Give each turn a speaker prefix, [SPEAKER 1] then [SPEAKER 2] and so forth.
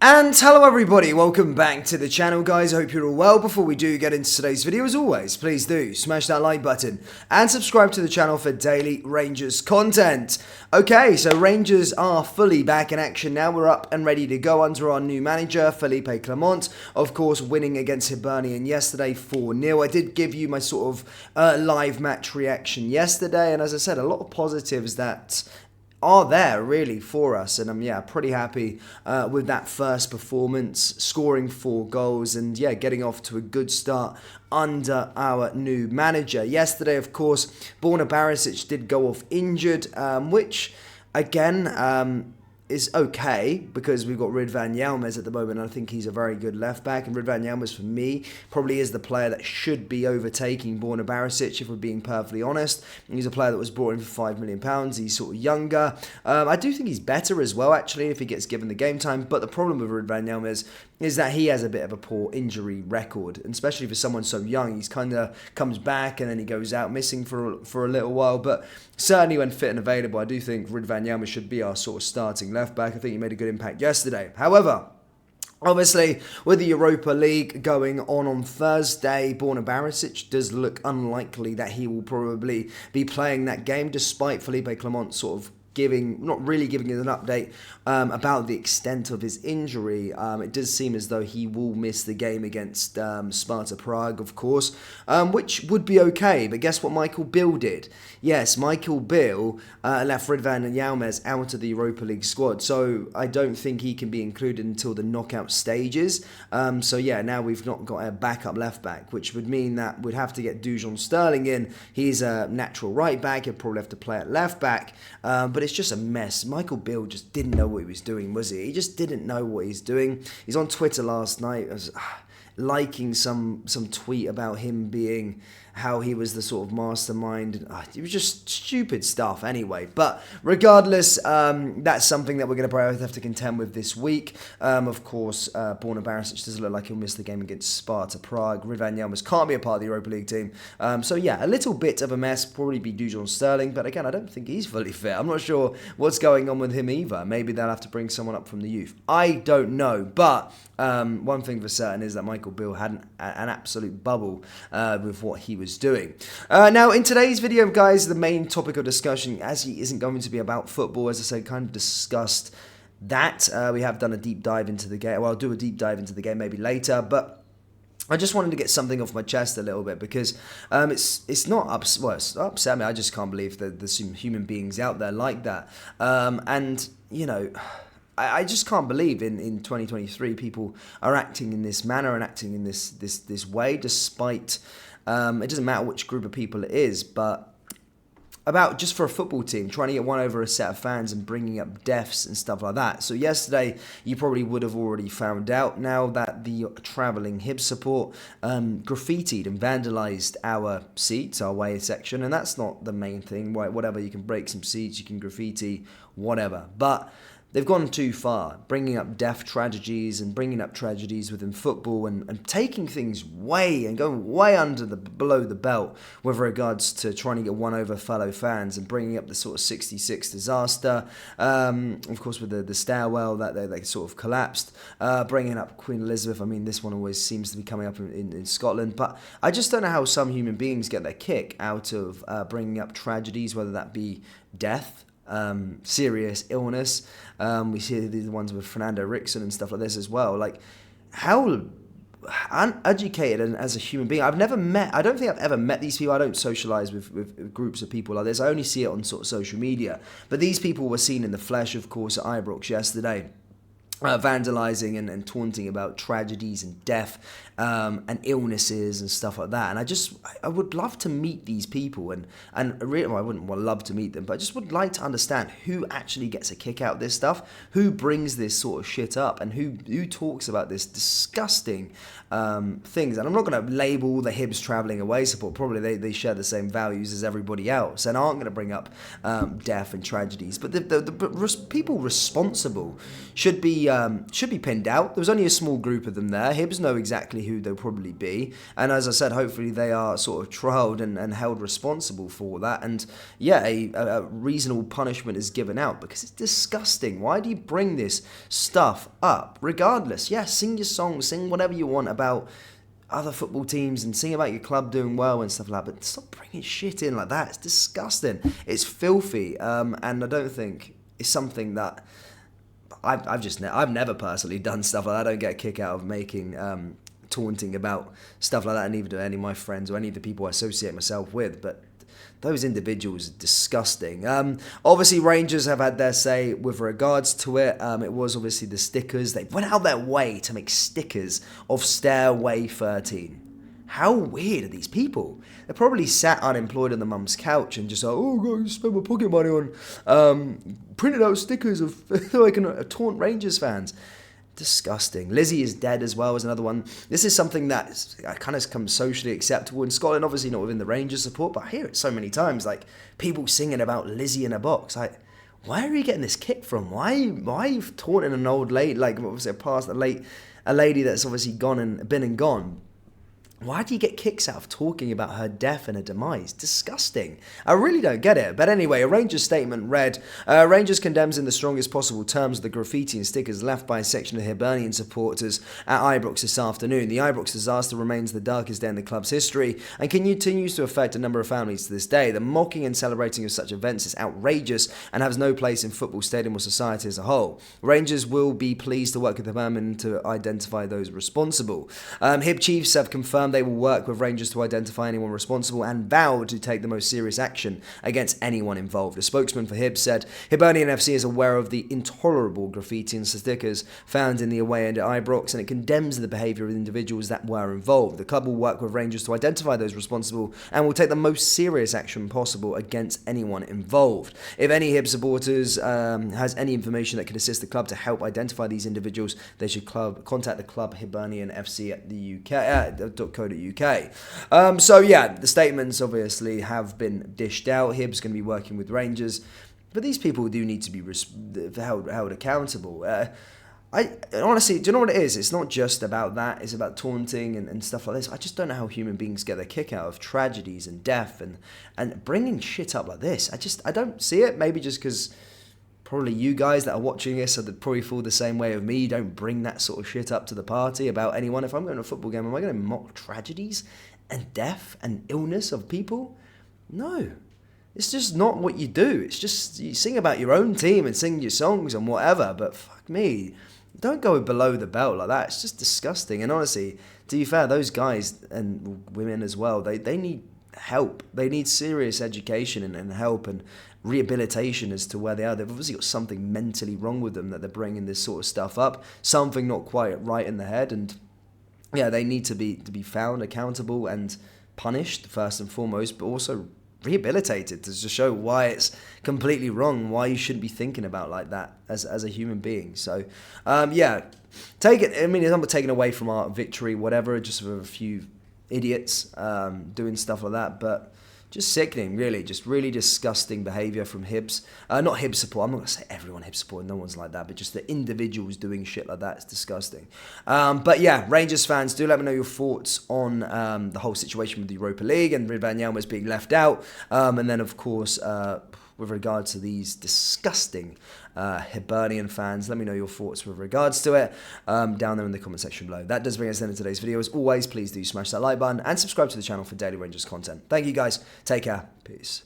[SPEAKER 1] And hello everybody, welcome back to the channel guys, I hope you're all well. Before we do get into today's video, as always, please do smash that like button and subscribe to the channel for daily Rangers content. Okay, so Rangers are fully back in action now, we're up and ready to go under our new manager, Philippe Clement, of course winning against Hibernian yesterday 4-0. I did give you my sort of live match reaction yesterday, and as I said, a lot of positives that are there really for us, and I'm pretty happy with that first performance, scoring 4 goals and getting off to a good start under our new manager. Yesterday, of course, Borna Barisic did go off injured, which again is okay because we've got Ridvan Yilmaz at the moment, and I think he's a very good left back, and Ridvan Yilmaz for me probably is the player that should be overtaking Borna Barisic, if we're being perfectly honest. He's a player that was brought in for £5 million, he's sort of younger. I do think he's better as well actually if he gets given the game time, but the problem with Ridvan Yilmaz is that he has a bit of a poor injury record, and especially for someone so young. He's kind of comes back and then he goes out missing for a little while, but certainly when fit and available, I do think Ridvan Yilmaz should be our sort of starting left back. I think he made a good impact yesterday. However, obviously, with the Europa League going on Thursday, Borna Barisic does look unlikely that he will probably be playing that game, despite Philippe Clement sort of not really giving us an update about the extent of his injury. It does seem as though he will miss the game against Sparta Prague, of course, which would be okay. But guess what Michael Beale did? Yes, Michael Beale left Ridvan Yilmaz out of the Europa League squad, so I don't think he can be included until the knockout stages. Now we've not got a backup left back, which would mean that we'd have to get Dujon Sterling in. He's a natural right back, he'll probably have to play at left back, but it's just a mess. Michael Beale just didn't know what he was doing, was he? He just didn't know what he's doing. He's on Twitter last night, liking some tweet about him being how he was the sort of mastermind. It was just stupid stuff anyway. But regardless, that's something that we're going to probably have to contend with this week. Of course, Borna Barisic doesn't look like he'll miss the game against Sparta Prague. Ridvan Yilmaz can't be a part of the Europa League team. A little bit of a mess. Probably be Dujon Sterling. But again, I don't think he's fully fit. I'm not sure what's going on with him either. Maybe they'll have to bring someone up from the youth. I don't know. But one thing for certain is that Michael Beale had an absolute bubble with what he was doing. Now, in today's video, guys, the main topic of discussion, as he isn't going to be about football, as I said, kind of discussed that. We have done a deep dive into the game. Well, I'll do a deep dive into the game maybe later, but I just wanted to get something off my chest a little bit because it's not it's upset me. I just can't believe that there's some human beings out there like that. I just can't believe in 2023 people are acting in this manner and acting in this way, despite it doesn't matter which group of people it is, but about just for a football team trying to get one over a set of fans and bringing up deaths and stuff like that. So yesterday you probably would have already found out now that the travelling Hibs support graffitied and vandalised our seats, our away section, and that's not the main thing. Whatever, you can break some seats, you can graffiti, whatever, but they've gone too far, bringing up death tragedies and bringing up tragedies within football and taking things going way below the belt with regards to trying to get one over fellow fans and bringing up the sort of 66 disaster, of course with the stairwell that they sort of collapsed, bringing up Queen Elizabeth. I mean, this one always seems to be coming up in Scotland, but I just don't know how some human beings get their kick out of bringing up tragedies, whether that be death, serious illness. We see the ones with Fernando Rickson and stuff like this as well. Like, how uneducated and as a human being, I don't think I've ever met these people. I don't socialize with groups of people like this. I only see it on sort of social media. But these people were seen in the flesh, of course, at Ibrox yesterday. Vandalising and taunting about tragedies and death and illnesses and stuff like that. And I would love to meet these people and really, well, I wouldn't love to meet them, but I just would like to understand who actually gets a kick out of this stuff, who brings this sort of shit up, and who talks about this disgusting things. And I'm not going to label the Hibs travelling away support. Probably they share the same values as everybody else and aren't going to bring up death and tragedies. But the people responsible should be should be pinned out. There was only a small group of them there. Hibs know exactly who they'll probably be, and as I said, hopefully they are sort of trialled and held responsible for that. And yeah, a reasonable punishment is given out because it's disgusting. Why do you bring this stuff up? Regardless, yeah, sing your song, sing whatever you want about other football teams and sing about your club doing well and stuff like that, but stop bringing shit in like that. It's disgusting. It's filthy, and I don't think it's something that I've never personally done stuff like that. I don't get a kick out of making taunting about stuff like that, and neither do any of my friends or any of the people I associate myself with. But those individuals are disgusting. Obviously, Rangers have had their say with regards to it. It was obviously the stickers. They went out their way to make stickers of Stairway 13. How weird are these people? They're probably sat unemployed on the mum's couch and just like, oh, God, spend my pocket money on printed out stickers of so I can taunt Rangers fans. Disgusting. Lizzie is dead as well as another one. This is something that kind of comes socially acceptable in Scotland, obviously not within the Rangers support, but I hear it so many times, like people singing about Lizzie in a box. Like, where are you getting this kick from? Why are you taunting an old lady, like obviously a lady that's obviously gone and been and gone? Why do you get kicks out of talking about her death and her demise? Disgusting. I really don't get it. But anyway, a Rangers statement read, Rangers condemns in the strongest possible terms the graffiti and stickers left by a section of Hibernian supporters at Ibrox this afternoon. The Ibrox disaster remains the darkest day in the club's history and continues to affect a number of families to this day. The mocking and celebrating of such events is outrageous and has no place in football, stadium or society as a whole. Rangers will be pleased to work with the Hibernian to identify those responsible. Hib Chiefs have confirmed they will work with Rangers to identify anyone responsible and vowed to take the most serious action against anyone involved. A spokesman for Hib said, Hibernian FC is aware of the intolerable graffiti and stickers found in the away end at Ibrox and it condemns the behaviour of individuals that were involved. The club will work with Rangers to identify those responsible and will take the most serious action possible against anyone involved. If any Hib supporters has any information that can assist the club to help identify these individuals, they should contact the club Hibernian FC at the UK. So yeah, the statements obviously have been dished out. Hib's going to be working with Rangers, but these people do need to be held accountable. Honestly, do you know what it is? It's not just about that. It's about taunting and stuff like this. I just don't know how human beings get their kick out of tragedies and death and bringing shit up like this. I don't see it. Maybe just because probably you guys that are watching this probably feel the same way of me. You don't bring that sort of shit up to the party about anyone. If I'm going to a football game, am I going to mock tragedies and death and illness of people? No. It's just not what you do. It's just you sing about your own team and sing your songs and whatever, but fuck me. Don't go below the belt like that. It's just disgusting. And honestly, to be fair, those guys and women as well, they need help. They need serious education and help and rehabilitation as to where they are. They've obviously got something mentally wrong with them that they're bringing this sort of stuff up. Something not quite right in the head. And yeah, they need to be found accountable and punished first and foremost, but also rehabilitated to just show why it's completely wrong, why you shouldn't be thinking about like that as a human being. So yeah, take it. I mean, it's not taken away from our victory, whatever, just for a few idiots doing stuff like that, but just sickening, really. Just really disgusting behaviour from Hibs. Not Hibs support. I'm not going to say everyone Hibs support. No one's like that. But just the individuals doing shit like that is disgusting. But yeah, Rangers fans, do let me know your thoughts on the whole situation with the Europa League and Van being left out. And then, of course, with regard to these disgusting Hibernian fans, let me know your thoughts with regards to it down there in the comment section below. That does bring us to the end of today's video. As always, please do smash that like button and subscribe to the channel for daily Rangers content. Thank you guys. Take care. Peace.